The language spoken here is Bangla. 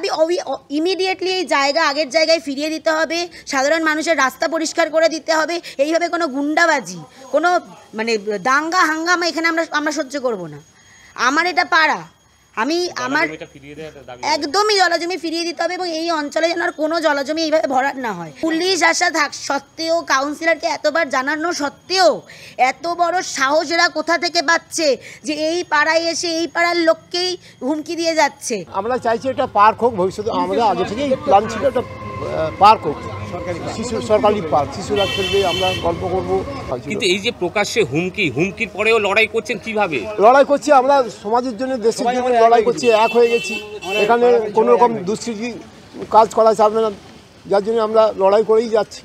দাবি ইমিডিয়েটলি এই জায়গা আগের জায়গায় ফিরিয়ে দিতে হবে, সাধারণ মানুষের রাস্তা পরিষ্কার করে দিতে হবে। এইভাবে কোনো গুন্ডাবাজি, কোনো মানে দাঙ্গা হাঙ্গামা এখানে আমরা সহ্য করব না। আমার এটা পাড়া, আমার একদমই জলজমি ফিরিয়ে দিতে হবে এবং এই অঞ্চলে যেন আর কোনো জলজমি এইভাবে ভরাট না হয়। পুলিশ আসা সত্ত্বেও, কাউন্সিলরকে এতবার জানানো সত্ত্বেও এত বড় সাহস এরা কোথা থেকে পাচ্ছে যে এই পাড়ায় এসে এই পাড়ার লোককেই হুমকি দিয়ে যাচ্ছে। আমরা চাইছি এটা পার্ক হোক, ভবিষ্যতে আমাদের আগে থেকেই প্ল্যান ছিল এটা পার্ক হোক, সরকারি পার্ক, শিশুরা খেলবে, আমরা গল্প করবো। কিন্তু এই যে প্রকাশ্যে হুমকির পরেও লড়াই করছেন, কিভাবে লড়াই করছি? আমরা সমাজের জন্য, দেশের জন্য লড়াই করছি, এক হয়ে গেছি। এখানে কোনো রকম দুষ্কৃতি কাজ করা যাবে না, যার জন্য আমরা লড়াই করেই যাচ্ছি।